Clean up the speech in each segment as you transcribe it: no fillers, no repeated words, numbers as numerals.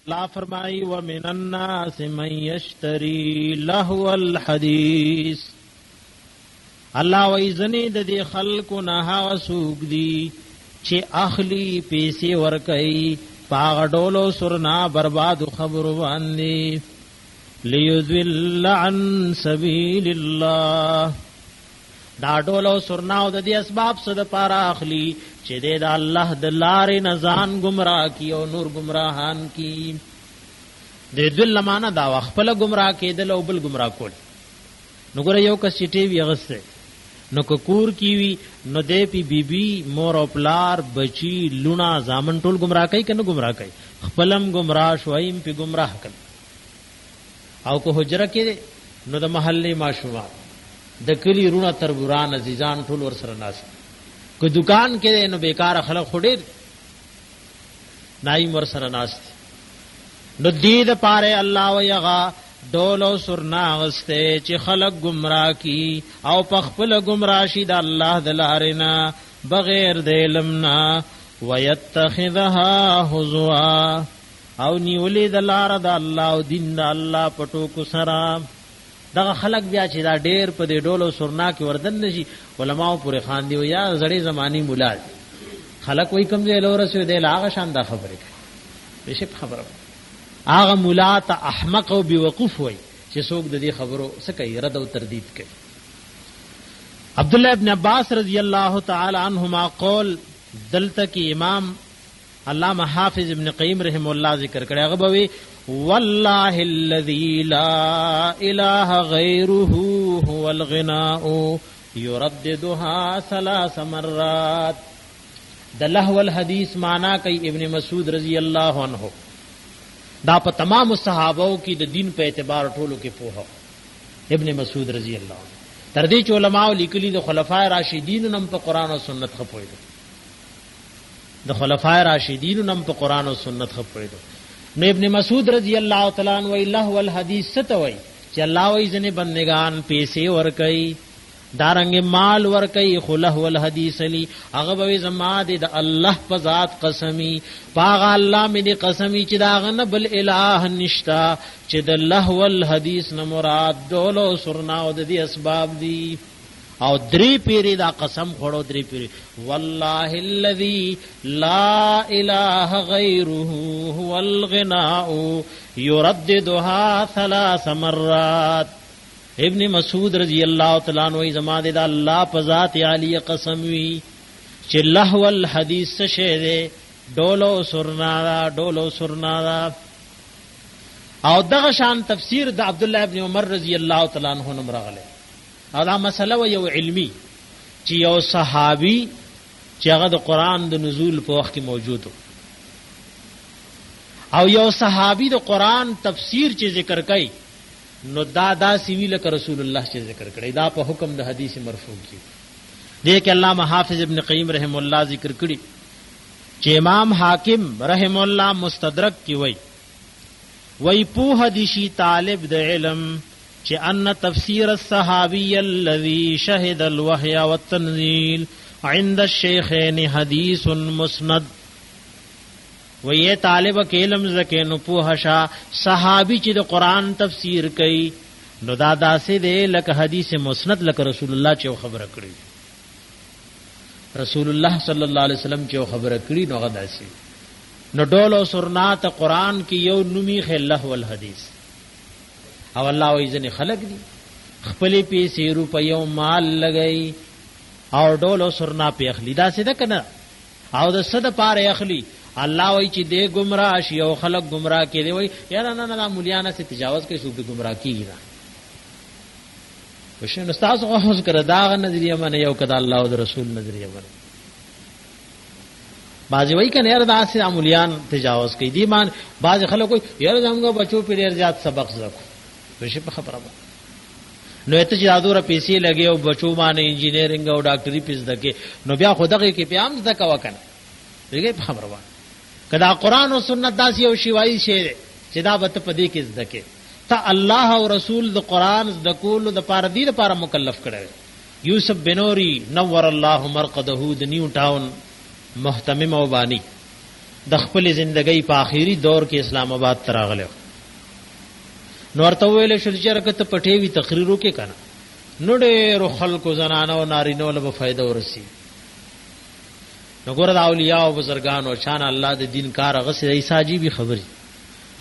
لا فرمائی ومن الناس من یشتری لهو الحدیث. الله وی زنی د دې خلکو نه هغه څوک دي چې اخلی پیسې ورکوي پاغ ډولو سرنا برباد خبرو باندې لیذل عن سبیل الله. دا ډولو سرنا او د دې اسباب څه د پاره اخلي چې د الله د لارې نه ځان گمراه کی او نور گمراهان کی. د ذل معنا دا خپل گمراه کېدل او بل گمراه کول. نو ګره یو کس چې ټي وي غسته نو کور کی وی نو دې پی بی بی مور او پلار بچی لونا زامن ټول گمراه کوي کنه گمراه کوي خپلم گمراه شویم پی گمراه کړي. او کو حجره کې نو د محلي ماشومان د کلی رونه تربوران عزیزان ټول ور سره ناس کو دکان کې نو بیکار خلک خډیر نایم ور سره ناس نو دې د پاره الله ویغا ډولو سرنا غسته چې خلق گمراه کی او پخپل گمراه شي د الله د لارنا بغیر د علمنا ويتخذها هزوا او نیولې د لار د الله او دین د الله پټو کو سرا. دغه خلق بیا چې دا ډېر په دې ډولو سرنا کې وردن نشي علماء پورې خان دی یا زړې زمانی مولا خلق وای کم دی لورسو دی لاغه شان دا خبره کوي بشک خبره هغه مولا ته احمق او بیوقوف وای چې څوک د دې خبرو څه کوي رد او تردید کوي. عبد الله ابن عباس رضی الله تعالی عنهما قول دلته کې امام علامہ حافظ ابن قیم رحم الله ذکر کړي هغه بوي والله الذي لا اله غيره هو الغناء يرددها 3 مرات. د لهو الحدیث معنا کوي ابن مسعود رضی الله عنه دا په تمام صحابو کې د دین په اعتبار ټولو کې پوهه ابن مسعود رضی الله عنه تر دې چې علماء لیکلي د خلفای راشدین نم په قران او سنت خپوي د خلفای راشدین نم په قران او سنت خپوي. نو ابن مسعود رضی الله تعالی عنہ وی لهو الحدیث ستوي چې الله وی ځنه بندگان پیسې ور کوي دارنګ مال ور کوي خلهو الحدیث لی هغه به زما د الله په ذات قسمی پاغه الله مې دې قسمی چې دا غنه بل الہ نشتا چې د لهو الحدیث نه مراد دولو سرنا او د دې اسباب دي. او درې پیری دا قسم خورو درې پیری والله الذی لا اله غیره هو الغناء یرددها 3 مرات. ابن مسعود رضی اللہ تعالی عنہ زما د الله په ذات علی قسم وی چې لهو الحدیث شه ده ډولو سرنا دا. او دغه شان تفسیر د عبد الله ابن عمر رضی الله تعالی عنہ نمرغله او دا مسله و یو علمی چې یو صحابي چې هغه د قران د نزول په وخت کې موجود او یو صحابي د قران تفسیر چې ذکر کوي نو دا سیویل ک رسول الله چې ذکر کړي دا په حکم د حدیث مرفوع کی دې کې علامہ حافظ ابن قیم رحم الله ذکر کړي چې امام حاکم رحم الله مستدرک کی وای په حدیثی طالب د علم چې ان تفسیر الصحابی الذي شهد الوحي والتنزيل عند الشيخين حديث مسند. وې طالب کې علم زکه نو په شا صحابي چې د قران تفسیر کوي نو دا داسې دی لکه حدیث مسند لکه رسول الله چې خبره کړی رسول الله صلی الله علیه وسلم چې خبره کړی نو غداسي نو ډول او سرنات قران کې یو نومي خله والحدیث. او الله وې ځنه خلق دي خپل پیسې روپیو مال لګي او ډول او سرنا په اخلي دا څه ده کنه او د صد پاره اخلي الله وای چې دې گمراه شي او خلق گمراه کړي وای یاره نه مولیانه سے تجاوز کوي سود گمراه کیږي نه وشنه استاد غوښ کړه دا نظریه باندې یو کده الله او رسول نظریه باندې بازی وای کنه یاره دا سے مولیان تجاوز کوي دی مان باز خلک کوي یاره زموږ بچو په ډیر زیات سبق زکو وشي په خبره نو ته چې ادوره پیسې لګي او بچو باندې انجینیرینګ او ډاکټري پیس دکې نو بیا خدای کې پیام زکا وکنه دغه په خبره وای کدا قران او سنت داسې او شیوای شی چې دا به ته پدې کې زدکې ته الله او رسول د قران د کول د پاره دی لپاره مکلف کړي. یوسف بنوري نور الله مرقده د نیو ټاون محتمم او بانی د خپل ژوندۍ په آخري دور کې اسلام آباد ته راغلی نو ورته ویل شو چې رکته پټېوي تقریرو کې کنه نو ډېرو خلکو زنانه او نارینه له فائدہ ورسی نو ګور د اولیاء او بزرګان او شان الله د دین کار هغه سي عیساجی به خبري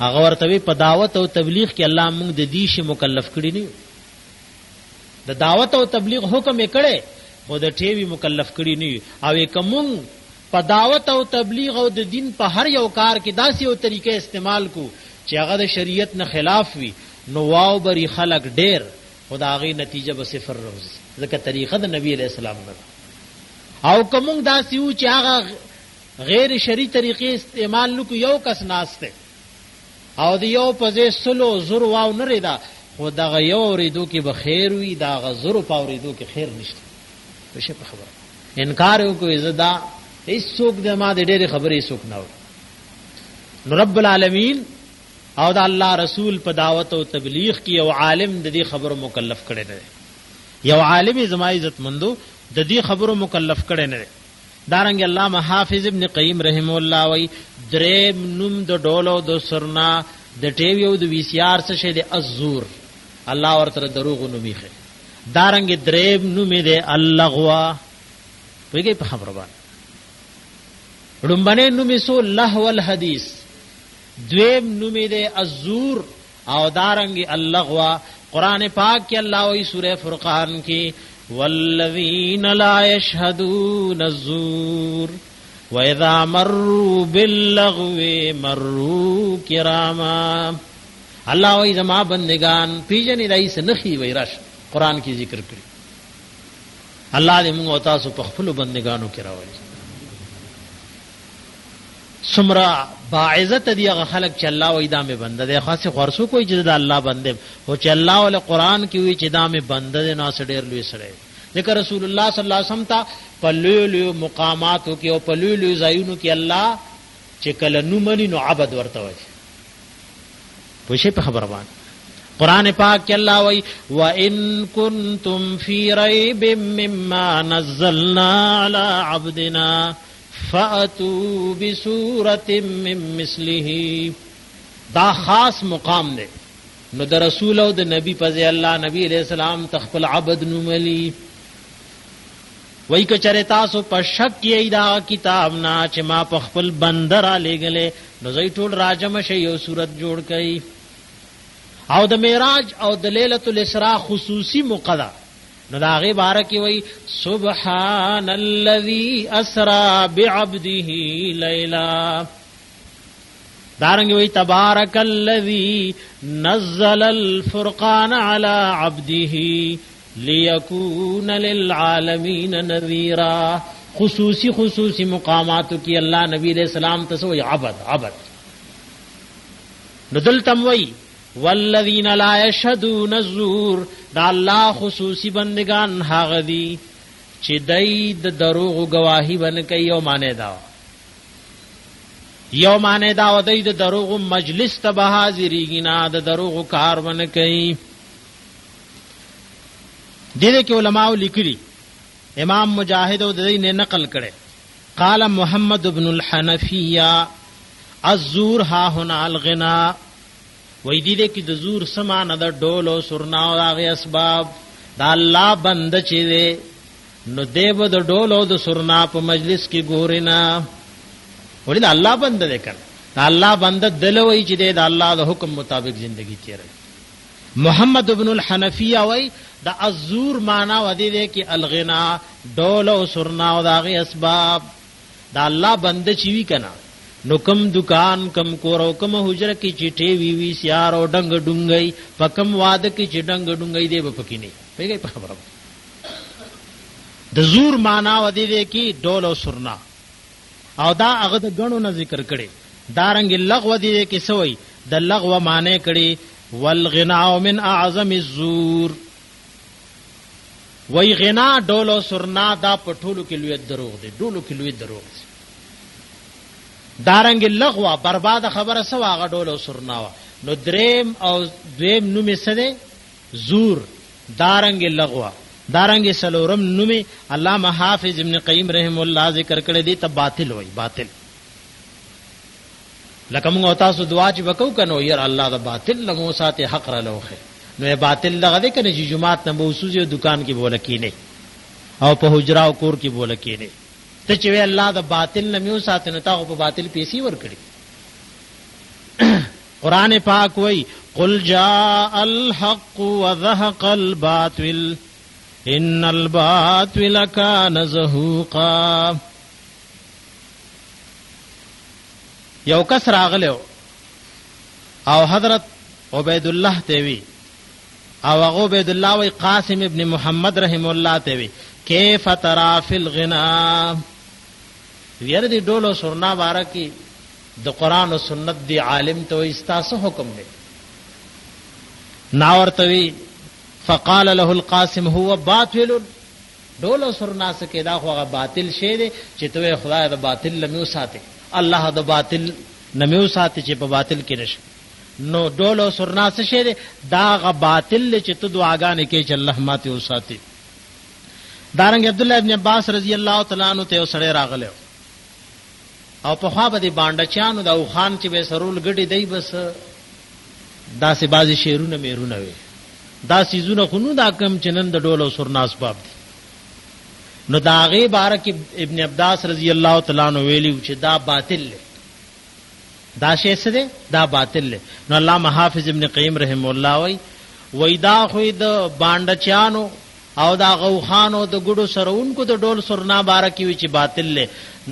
هغه ورته په دعوت او تبلیغ کې الله موږ د دې شي مکلف کړی نه د دعوت او تبلیغ حکم یې کړي خو د ټیوی مکلف کړی نه او کوم په دعوت او تبلیغ او د دین په هر یو کار کې داسې یو طریقې استعمال کو چې هغه د شریعت نه خلاف وي نو واو بری خلق ډیر خداغي نتیجه به صفر روزي ځکه طریقه د نبی علیہ السلام نه او کوم داسې و چې هغه غیر شرعي طریقې استعمال نکو یو کس ناشته او د یو په سلو زر واو نه ریدا خدغه یو ریدو کې به خیر وي دا غزر په ریدو کې خیر نشته بشه په خبره انکار وکړي زدا هیڅ څوک د ما د ډېرې خبرې څوک نه نو رب العالمین او د الله رسول په دعوت او تبلیغ کې یو عالم د دې خبرو مکلف کړي نه یو عالم زما عزت مندو د دې خبرو مکلف کړي نه دارنګ علامه حافظ ابن قیم رحم الله وی دریم نوم د ډولو د سرنا د ټیویو د وی سی آر څخه د ازور الله ورته دروغ نومیخه دارنګ دریم نوم د اللغوا ویګي په خبره باندې رومبنه نوم سو لهو الحدیث دویم نوم د ازور او دارنګ اللغوا قران پاک کې الله وی سوره فرقان کې والذین لا یشهدون الزور واذا مروا باللغو مروا کراما الله وی زما بندگان پیجن دایس نخي ویراش قران کې ذکر کړی الله دې موږ او تاسو په خپل بندگانو کې راوړي سمرا باعزت دی هغه خلق چې الله وې دامه بنده دی خاصه خورسو کوئی چې د الله بنده او چې الله ول قران کې وی چې دامه بنده دی نو سړیر لوي سړی ذکر رسول الله صلی الله علیه وسلم ته پلولیو مقاماتو کې او پلولیو زایونو کې الله چې کله نو منی نو عبادت ورته وي پوښې په خبره باندې قران پاک کې الله وی وان کنتم فی ریب مما نزلنا علی عبدنا فاتوا بسوره من مثله دا خاص مقام دی نو د رسول او د نبی په ځای الله نبی علیہ السلام تخپل عبد نوملی وای کچره تاسو په شک یې دا کتاب نه چې ما په خپل بندر لګلې نو زئی ټول راجم شي یو صورت جوړ کړي او د معراج او د ليله الاسراء خصوصي مقدا نو دا غي بارکی وای سبحان الذي اسرا بعبده ليلا دارنګ وای تبارک الذي نزل الفرقان على عبده ليكون للعالمین نذیرا خصوصی مقاماتو کی اللہ نبی علیہ السلام تسوی عبد ندلتم وی والذین لا یشهدون الزور دا اللہ خصوصی بندگان هاغدی چې دای د دروغ گواہی بن کوي یو معنی دا دای د دروغ مجلس ته به حاضریږي نه د دروغ کار بن کوي دغه کې علماء لیکلي امام مجاهد او دای نه نقل کړي قال محمد ابن الحنفیہ الزور ها هنا الغنا وای دې کې د زور سمانه د ډول او سرنا او هغه اسباب دا الله بند چي وي نو دیو د ډول او د سرنا په مجلس کې ګورینا ولې الله بند دې کړ دا الله بند دلوي چې د الله د حکم مطابق ژوندۍ تیري محمد ابن الحنفیہ وای دا الزور معنا ودی دې کې الغنا ډول او سرنا او هغه اسباب دا الله بند چي وی کنا نو کم دکان کم کور او کم حجره کې چټي وی وی سیار او ډنګ ډنګي پکم واد کې چډنګ ډنګي دی پکې نه پیږي په خبره د زور معنا ودی دې کې ډول او سرنا او دا هغه د غنو نه ذکر کړي دارنګ لغو دې کې سوې د لغو معنی کړي والغنا من اعظم الزور وای غنا ډول او سرنا دا پټولو کې لوی دروغ دی ډولو کې لوی دروغ دی دارنګ لغوا برباد خبره سوا غ ډول او سرنا نو دریم او دویم نومې سده زور دارنګ لغوا دارنګ سلورم نومې علامه حافظ ابن قیم رحم الله ذکر کړی دی ته باطل وای باطل لکه موږ تاسو دعا چې وکاو کنو ير الله د باطل لمو ساته حق را لوخه نو باطل لغه دې کنه چې جمعات نه موسوسه دکان کې بوله کینه او په حجرا او کور کې بوله کینه ته چې الله د باطل لمو ساته نو تاسو په باطل پیسې ور کړی قران پاک وای قل جاء الحق وذهق الباطل ان الباطل كان زهوقا یو کس راغلو او حضرت عبید الله تیوی او عبید الله وی قاسم ابن محمد رحم الله تیوی کیف ترى فی الغنا ویر دی ډولو سرنا بارکی د قران او سنت دی عالم ته استاسو حکم دی ناورتوی فقال له القاسم هو باطل ډولو سرنا سکه دا خو باطل شی دی چې ته خدای د باطل لمو ساته الله د باطل نمیو ساتي چې په باطل کې نشي نو ډولو سرنا څه شه دا غ باطل چې ته دعاګانې کې چې الله ماته وساتي دارنګ عبد الله ابن عباس رضی الله تعالی عنہ ته سره راغله او په خوا به باندې چانو دا خان چې به سرول ګډي دی بس دا سه بازي شیرونه میرونه وي دا سيزونه خونو دا کم چنن د ډولو سرنا اسباب دي نو دا غي بارک ابن عباس رضی الله تعالی عنہ ویلی چې دا باطل دا شی څه دی دا باطل نو علامه حافظ ابن قیم رحم الله وی دا خو د باندچانو او دا غوخانو د ګډو سرونکو د ډول سرنا بارکی وی چې باطل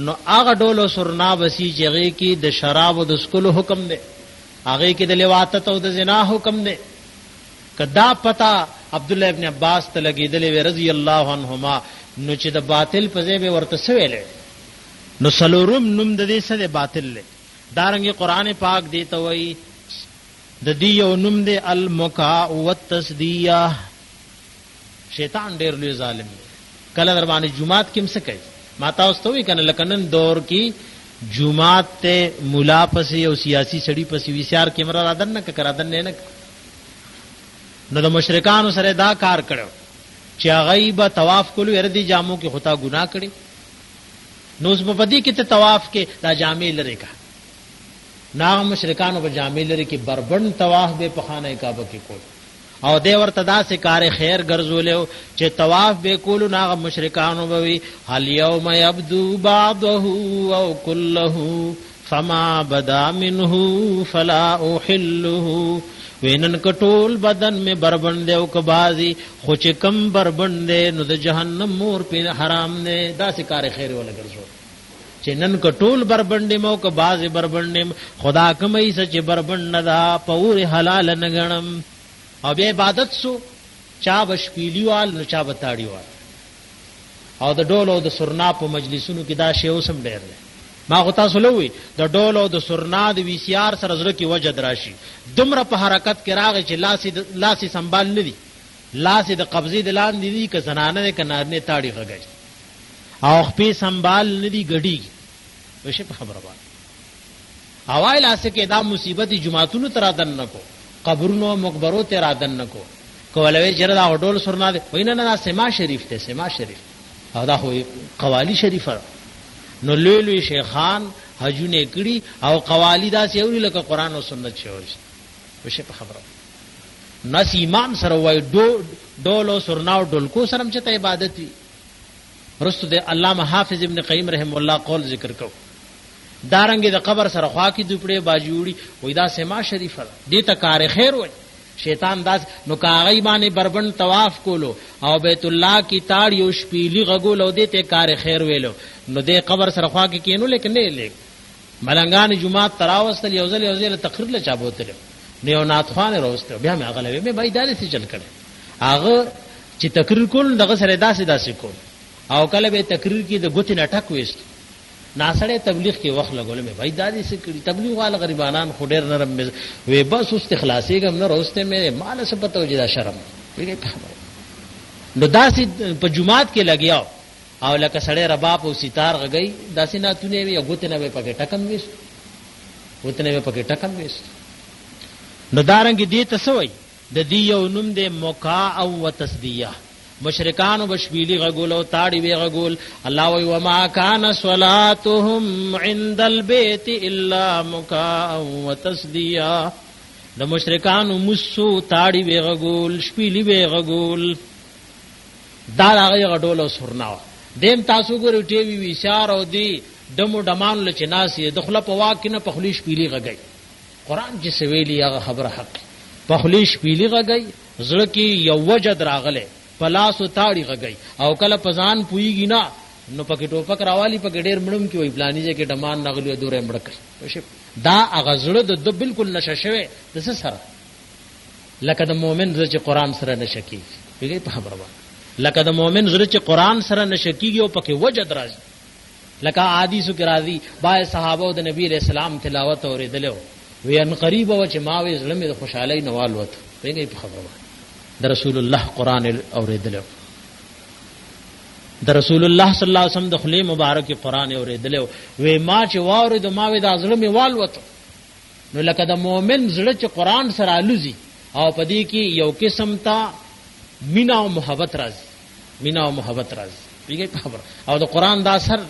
نو هغه ډول سرنا بسی جګه کې د شراب او د سکلو حکم دی هغه کې د لواطت او د زنا حکم دی کدا پتا عبد الله ابن عباس ته لګیدلې رضی الله عنهما نو چې د باطل په ځای به ورته سویلې نو سلورم نوم د دې سره باطل له دارنګ قران پاک دی ته وای د دې یو نوم دی المکا والتصدیه شیطان ډیر لوی ظالم دی کله در باندې جمعات کې څه کوي ماتا واستوي کنه لکنن دور کې جمعات ته مولا پسې او سیاسی سړی پسې ویسار کیمرا رادن نه کرادن نه نو د مشرکانو سره دا کار کړو چې غیب طواف کولو اردی جامو کې خطا ګناه کړي نو اس په دې کې ته طواف کې دا جامې لري کا ناغ مشرکانو په جامې لري کې بربند طواف به په خانه کعبه کې کول او دې ورته دا سه کار خیر ګرځولیو چې طواف به کولو ناغ مشرکانو به هل یوم یبدو بعضه او كله فما بدا منه فلا احله وینن کټول بدن میں بربند او کبازی خو چې کم بربند نو د جهنم مور په حرام نه دا سه کار خیر ولا ګرځو چې نن کټول بربند مو کبازی بربند خدا کمای سچ بربند دا پور حلال نه غنم او به عبادت سو چا بشپیلیوال نو چا بتاړیوال او د ډولو د سرنا په مجلسونو کې دا شی اوسم ډیر دی ما غتا سلوي د ډولو د سرنا د وی سی آر سره زړه کې وجد راشي دمر په حرکت کې راغی چې لاسي سنبال ندي لاسي د قبضې د لاندې دي ک زنانه د کنارنه تاړي غږی او خپې سنبال ندي غډي وشه په خبره باندې اوایل اسه کې دا مصیبت جمعتونو تر ادن نکو قبرونو مقبرو تر ادن نکو کولوي چر دا ډول سرنا دی وینه نه سما شریف ته سما شریف او دا خو قوالی شریفه نو لوی شیخان حجونه کړي او قوالی دا سیوري لکه قران او سنت شوی وشه په خبره نس ایمان سره وای ډولو سرناو ډولکو سره چې عبادت وي رسول د علامه حافظ ابن قیم رحم الله قول ذکر کو دارنګ د قبر سره خوا کې دوپړې باجوړي وای دا سما شریفه دې ته کار خیر وای شیطان داس نو کاغی باندې بربند طواف کولو او بیت الله کی تاړ یو شپیلی غغول او دې ته کار خیر ویلو نو دې قبر سره خوا کې کینو لیکن نه لیک ملنګان جمعه تراوستل یو ځل تقریر له چا بوتل نیو نات خان روسته بیا مې غلوي مې بای دالې څه چل کړي هغه چې تقریر کول دغه سره داسې کول او کله به تقریر کې د ګوتې نټک وېست ناسړې تبلیغ کې وخت لګول مې بای دالې څه کړي تبلیغ والا غریبانان خډیر نرم وې بس اوس اخلاصي کوم نه روسته مې مال څه پته وجدا شرم ویګه نو داسې په جمعات کې لګیاو او لکه سړی رباب او ستار غږی داسې ناتونه وي غوته نه پکې ټکم وېست غوته نه پکې ټکم وېست نو دارنګ دې تسوي د دې یو نوم دې موقع او وتصدیه مشرکانو بشبیلی غگول او تاڑی بے غگول. اللہ وی وما کان صلاتهم عند البیت الا مکاء و تصدیا. د مشرکانو مسو تاڑی بے غگول شبیلی بے غگول دا هغه غډول او سرناو. دیم تاسو ګورئ ټي وي اشار او دی دمو ډمان لچناسي دخله په واکنه په خلیش پیلی غگئی. قران چې سویلی هغه خبره حق په خلیش پیلی غگئی زړه کې یو وجد راغله پلاسو تاړي غگئی او کله پزان پویږي نه نو پکې ټوپک راوالی پکې ډېر مړم کې وای پلانیږي کې ډمان نغلی دوره مړک دا هغه زړه د بالکل نشه شوی د سره لکه د مؤمن زړه چې قران سره نشکی پیږي په خبره وای لکه د مؤمن زړه چې قران سره نشکیږي او پکې وجد راځي لکه حدیثو کې راځي با صحابه د نبی رسول الله تلاوت اوریدلو وی ان قریب او چې ما وی زړه مې د خوشحالي نوال وته پیږي په خبره وای د رسول الله قران اوریدلو د رسول الله صلی الله علیه وسلم د خلی مبارک قران اوریدلو وی ما چې واورید ما وی د زړه مې وال وته نو لکه د مؤمن زړه چې قران سره الوزي او پدې کې یو قسم تا مینا او محبت راځي مینا او محبت راځي پیږي په خبره او د قران دا اثر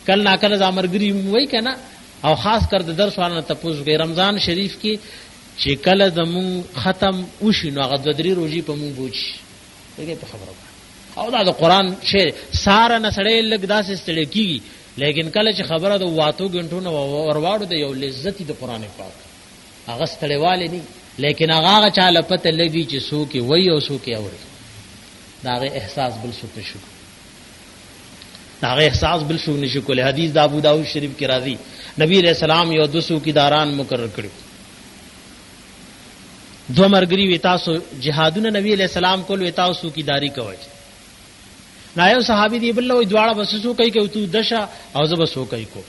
کله نا کله زامرګری وای کنه او خاص کر د درس وانه تاسو کې رمضان شریف کې چې کله زمون ختم وشي نو هغه د درې روزي په مونږ بوج دغه په خبره او دا د قران شعر ساره نسړې لګ داسې ستړي کیږي لیکن کله چې خبره د واتو غنټو نو ورواړو د یو لذت د قران پاک هغه ستړیواله نه لیکن هغه چاله پته لګي چې سو کې وای او سو کې اوري داغه احساس بل سو ته شو داغه احساس بل شو نشو کولای. حدیث د ابو داؤد شریف کې راځي نبی رسول الله یو 200 کی داران مقرر کړو دو مرګري وتا سو جهادونه نبی علیہ السلام کول وتا سو کی داری کوي نایو صحابي دی بل وی دواړه بس سو کوي کو تو دشا او زب سو کوي کو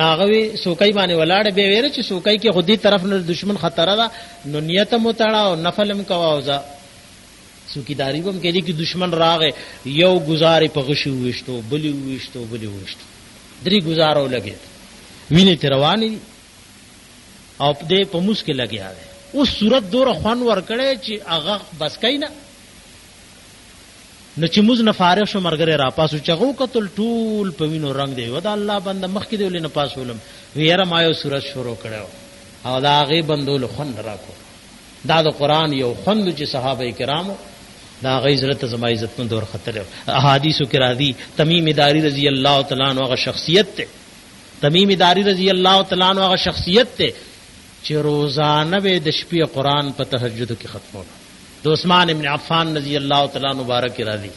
لاغوي سو کوي باندې ولاړ به ویره چې سو کوي کې خودي طرف نه دشمن خطر ده نو نیت متړه او نفلم کوا او ځا سو کی داری بم کې دي چې دشمن راغې یو گزارې په غشي وښتو بلی وښتو درې گزارو لګي ویني تروانی او دې په موس کې لګیا ده اوس صورت دور خوان ور کړي چې هغه بس کینا نو چې موږ نه فارغ شو مرګره را پاسو چغو قتل ټول په وینو رنگ دی ودا الله بنده مخ کې دی ولې نه پاسولم ویره ما یو صورت شروع کړو او دا هغه بندول خوند راکو دا د قران یو خوند چې صحابه کرامو دا غي عزت زما عزت په دور خطر احادیثو کې راځي تمیم داری رضی الله تعالی عنہ هغه شخصیت ته تمیم داری رضی الله تعالی عنہ هغه شخصیت ته چې روزانه به د شپې قران په تهجد کې ختمول د عثمان ابن عفان رضی الله تعالی مبارک راضي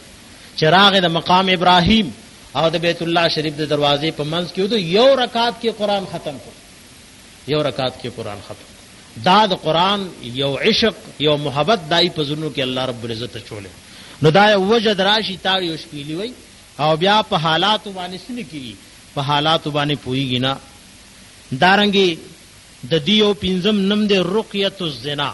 چراغ د مقام ابراهیم او د بیت الله شریف د دروازې په منځ کې ودو یو رکعت کې قران ختم کړ یو رکعت کې قران ختم دا د قران یو عشق یو محبت دای په زونو کې الله رب العزت چولې نو دا وجد راشي تاړي او شپېلی وای او بیا په حالات باندې سن کیږي په حالات باندې پويږي نه دارنګي د دیو پینزم نم د رقیت الزنا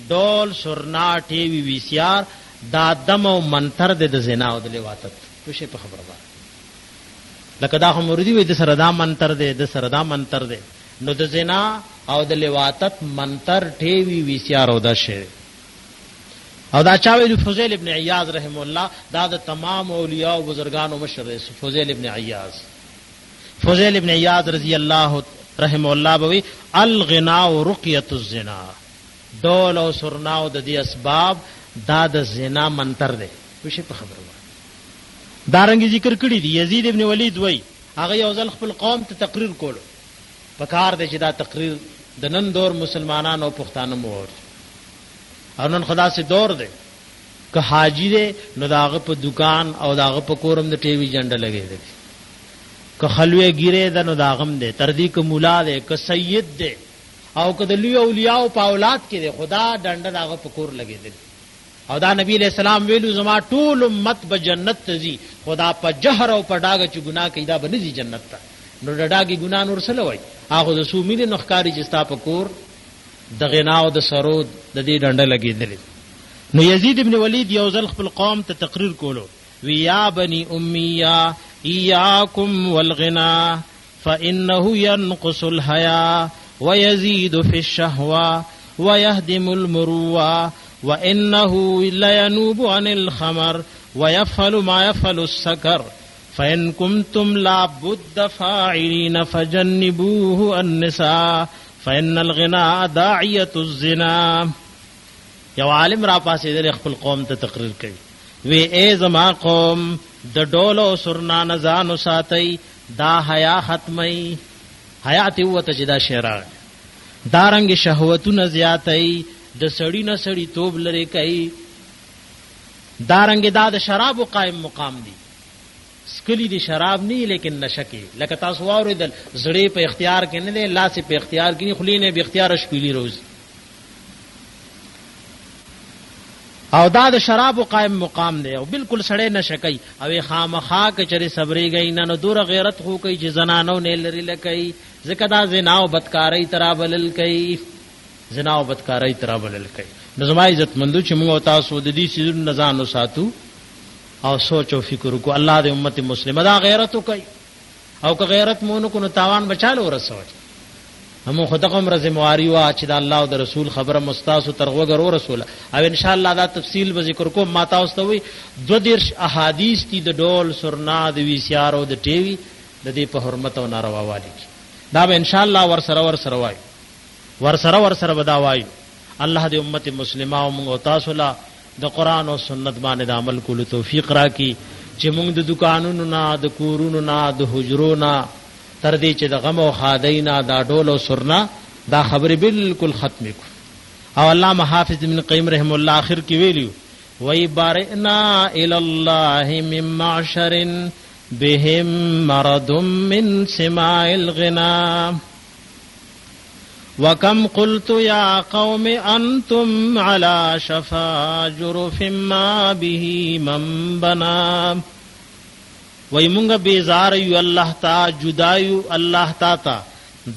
ډول سرنا ټي وی وی سی آر دا دم او منتر د زنا او د لواتت څه په خبره ده لکه دا هم وردي وي د سردا منتر ده د سردا منتر ده نو د زنا او د لواتت منتر ټي وی وی سی آر او دا شی او دا چاوي فضیل ابن عیاض رحم الله دا د تمام اولیاء او بزرگانو مشر فضیل ابن عیاض فضیل ابن عیاض رضی الله رحم الله بوي الغنا ورقيه الزنا دول او سرنا او د دې اسباب دا د زنا منتر ده وشي په خبره وای دارنګ ذکر کړی دی یزید ابن ولید وای هغه یو ځل خپل قوم ته تقریر کولو پکار دی چې دا تقریر د نن دور مسلمانانو او پښتانه مور او نن خدا سي دور دی که حاجی دی نو داغه په دکان او داغه په کورم د ټي وي جنډه لګي دی که خلوه ګیره ده نو داغم ده تر دې که مولا ده که سید ده او که د لوی اولیاء او په اولاد کې ده خدا ډنډه داغه پکور لګیدل او دا نبی علیہ السلام ویلو زما ټول امت به جنت ته ځي خدا په جهر او په ډاګه چې ګناه کوي دا به نه ځي جنت ته نو ډاګي ګناه نور سره وای هغه د سومینه نخکاری چې ستا پکور د غنا او د سرود د دې ډنډه لګیدل نو یزید ابن ولید یو ځل خپل قوم ته تقریر کولو ویا بنی امیہ ایاکم والغنا فانه ينقص الحیا ويزيد في الشهوة ويهدم المروة وإنه لا ينوب عن الخمر ويفعل ما يفعل السكر فإن كنتم لا بد فاعلين فجنبوه النساء فإن الغناء داعية الزنا. یو عالم را پاسې د خپل قوم ته تقریر کوي، وی اے زما قوم د ډولو سرنا نه ځان وساتئ، دا حیا ختمئ. حیا ته وته چې دا شعر دارنګ شهوتونه زیاتئ، د سړی نه سړی توب لري کوي. دارنګ دا د شراب قائم مقام دی، سکلی دی شراب نه لیکن نشه کې، لکه تاسو واوریدل زړی په اختیار کې نه دی، لاس په اختیار کې نه، خلی نه به اختیار شپېلی روز. او دا د شراب قائم مقام دی، او بالکل سړی نشه کوي. او خامخا کچري صبرې گئی نه، نو دور غیرت خو کوي چې زنانو نه لري لکې، ځکه دا زنا او بدکاری ترابلل کوي، زنا او بدکاری ترابلل کوي. نو زما عزت مندو چې موږ تاسو د دې سيزونو نه ځان وساتو او سوچ او فکر وکړو. الله د امت مسلمه دا غیرت کوي، او که غیرت مونږ کو نو تاوان بچاله ورسوي. همو خدغم رزمواری وا چې د الله او د رسول خبره مستاسو ترغوګر او رسول، او ان شاء الله دا تفصیل به ذکر کوم. ما تاسو ته وی 22 احادیث دي د ډول سرنا د ویسیار او د ټیوی د دې په حرمت او نارواوالي دا به ان شاء الله ور سره ودا وای. الله دې امت مسلمه او موږ تاسو لا د قران او سنت باندې د عمل کولو توفیق راکړي، چې موږ د دکانونو نه، د کورونو نه، د حجرو نه، تر دې چې د غم او خادینا دا ډول او سرنا دا خبره بالکل ختم کو. او علامہ حافظ ابن قیم رحم الله اخر کې ویلیو، وای بارئنا الی الله من معشر بهم مرض من سماع الغنا وكم قلت يا قوم أنتم على شفا جرف ما به من بنا. وای مونږ بیزار یو الله تا، جدایو الله تا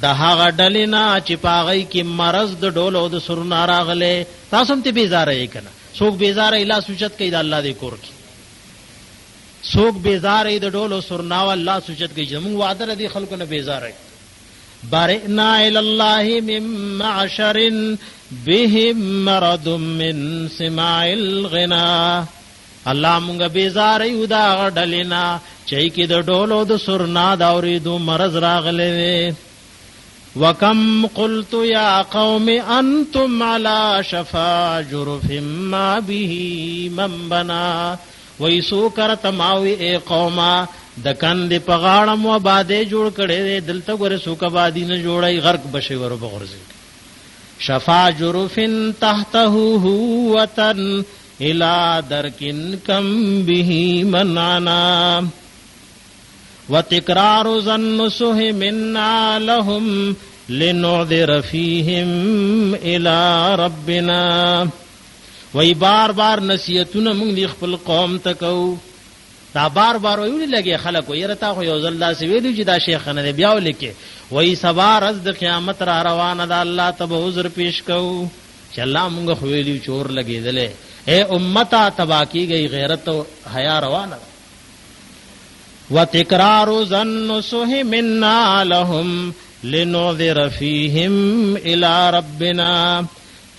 د هغه ډلینا چې پاغی کې مرض د ډولو د سرنا راغله. تاسو هم ته بیزار یې کنه، څوک بیزار اله سوچت کوي د الله دې کور کې، څوک بیزار یې د ډولو سرنا والله سوچت کوي. موږ وعده دې خلکو نه بیزار یې. بارئنا الى الله من معشر بهم مرض من سماع الغنا. الله مونږ بیزار یو دا ډلینا چې کې د ډولو د سرنا دا اوریدو مرض راغله. وکم قلت یا قوم انتم على شفا جرف ما به من بنا. ویسو کرت ماوی اے قوما د کند په غاړه مو باندې جوړ کړي، دلته ګره سوک بادی نه جوړای، غرق بشي ور بغرزي. شفا جرف تحته وطن الى درکن کم به منعنا وتکرار ظن منا لهم لنعذر فيهم الى ربنا. وی بار بار نصیحتونه موږ د خپل قوم ته کوو، دا بار بار ویل لګي خلک وي رتا خو یو ځل دا سی ویلو چې دا شیخ نه بیا ولیکي. وی سبا ورځ د قیامت را روانه ده، الله ته به عذر پیش کوو چې الله موږ خو ویلو چور لګیدلې. اے امتا تبا کی گئی غیرت و حیا روانه. وتکرار ظن منا لهم لنعذر فيهم الى ربنا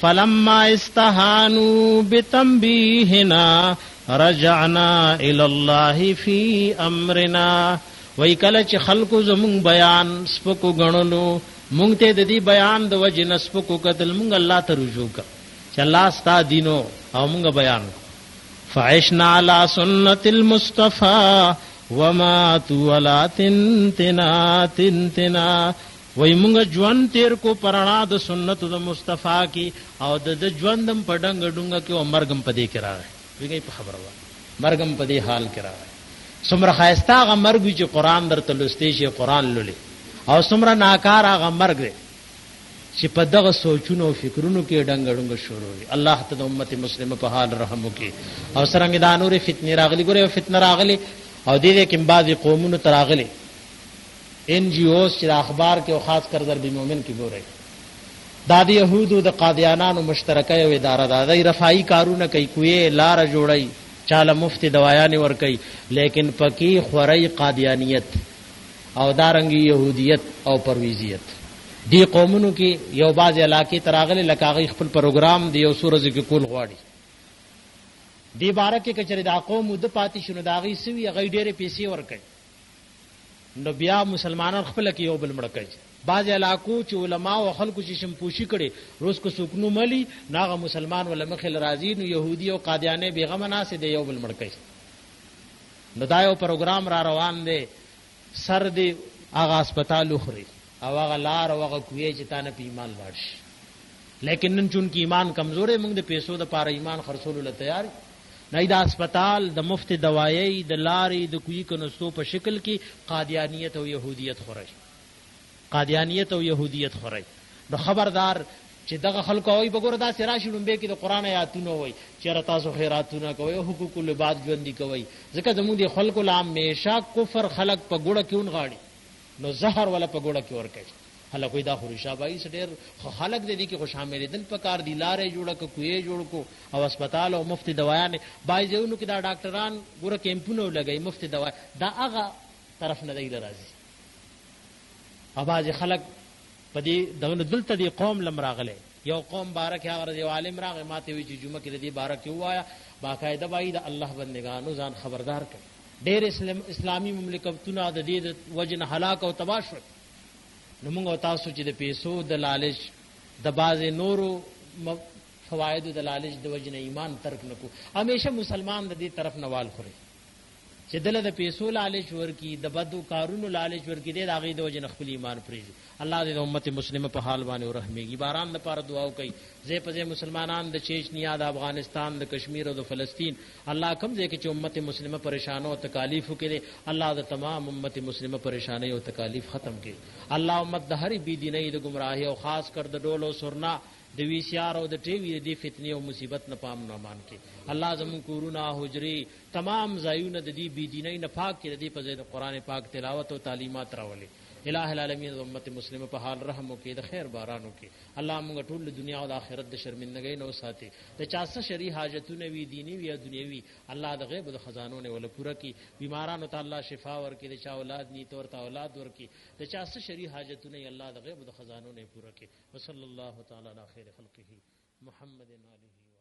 فلما استهانوا بتنبيهنا رجعنا الى الله في امرنا. وای کله چې خلکو زمون بیان سپکو غنلو، مونږ ته د دې بیان د وجه نسپکو قتل، مونږ الله ته رجوع ک چې الله ستا دینو او مونږ بیان. فعشنا على سنة المصطفى وما ولا تنتنا. وای مونږ ژوند تیر کو پرانا د سنت د مصطفی کی، او د ژوندم پډنګ ډنګ کې او مرګم پدې کې راغی. ویګي په خبره و مرګم پدې حال کې راغی. سمره خایستا غ مرګ چې قران درته لستې شي، قران لولي، او سمره ناکار غ مرګ چې په دغه سوچونو او فکرونو کې ډنګ ډنګ شروع وي. الله ته د امت مسلمه په حال رحم وکي. او سرنګ د انور فتنه راغلي، ګوره فتنه راغلي او دې کې بعضی قومونو تراغلي ان جی اوز چې اخبار کې او خاص کر ضرب مومن کې ګوري دا د يهودو د قادیانانو مشترکه یو اداره ده، د رفاعي کارونه کوي، کوی لار جوړي، چاله مفتی دوايان ور کوي، لیکن پکی خوري قادیانیت او دارنګي يهوديت او پرويزيت. دی قومونو کې یو باز علاقې تراغلي لکاغي خپل پروګرام دی یو سورز کې کول غواړي. دی بارکه کچری دا قوم د پاتې شنو داغي سوي غي ډېرې پیسې ورکړي نو بیا مسلمانان خپل کې یو بل مړ کوي بعض علاقو چې علما او خلکو چې شمپوشي کړي روز کو سکونو ملي ناغه مسلمان ولا مخل راضي نو يهودي او قادیانه بیغم ناس دی یو بل مړ کوي نو دا یو پروګرام را روان دی سر دی هغه هسپتال خوري او هغه لار او هغه کوی چې تانه په ایمان لاړ شي لیکن نن چون کې ایمان کمزورې موږ د پیسو د پاره ایمان خرڅولو له تیار نه دا هسپتال د مفت دوايي د لارې د کوی کنستو په شکل کې قادیانیت او يهودیت خوري قادیانیت او يهودیت خوري نو خبردار چې دغه خلکو وای بګور دا سراشي لومبه کې د قران آیاتونه وای چې تاسو خیراتونه کوي او حقوق العباد ژوندۍ کوي ځکه زموږ د خلکو لام همیشه کفر خلق په ګوړه کې اون غاړي نو زهر ولا په ګوړه کې ور کوي هله کوئی دا خوري شابای سډیر خلق دې کې خوش عامل دل په کار دی لارې جوړه کو کوی جوړ کو او هسپتال او مفت دوايانه بایځونو کې دا ډاکټران ګوره کیمپونو لګي مفت دوا دا هغه طرف نه دی راځي اواز خلق پدې دغه دلته دی قوم لمراغله یو قوم بارک هغه یو عالم راغه ماته وی چې جمعه کې دی بارک وایا باقاعده وای د الله بندگانو ځان خبردار کړي ډېر اسلامي مملکتونه د دې وجنه هلاک او تباہ شو نو موږ تاسو چې د پیسو د لالچ د باز نورو فواید د لالچ د وجنه ایمان ترک نکو همیشه مسلمان د دې طرف نوال خوري چې دله د پیسو لالچ ورکی د بدو کارونو لالچ ورکی د هغه د وجنه خپل ایمان پریږي الله دې د امت مسلمه په حال باندې رحمېږي باران لپاره دعا وکړي زه په مسلمانان د چچنیا د افغانستان د کشمیر او د فلسطین الله کوم ځای کې چې امت مسلمه پریشانو او تکالیف وکړي الله د تمام امت مسلمه پریشانی او تکالیف ختم کړي الله امت د هر بی دیني د گمراهي او خاص کر د ډول او سرنا د وی سی آر او د ټي وی د فتنې او مصیبت نه پام نه مان کې الله زمون کورونه حجري تمام زایونه د دې بی دیني نه پاک کړي د په ځای د قران پاک تلاوت او تعلیمات راولي الہ العالمین امت مسلمه په حال رحم وکړي د خیر باران وکړي الله موږ ټول د دنیا او د آخرت د شرمندګۍ نه وساتي د چاسه شری حاجتونه وی دینی وی دنیوي الله د غیب د خزانو نه ول پوره کړي بیمارانو ته الله شفا ورکړي د چا اولاد نیت ورته اولاد ورکړي د چاسه شری حاجتونه الله د غیب د خزانو نه پوره کړي وصلی الله تعالی علی خیر خلقه محمد علیه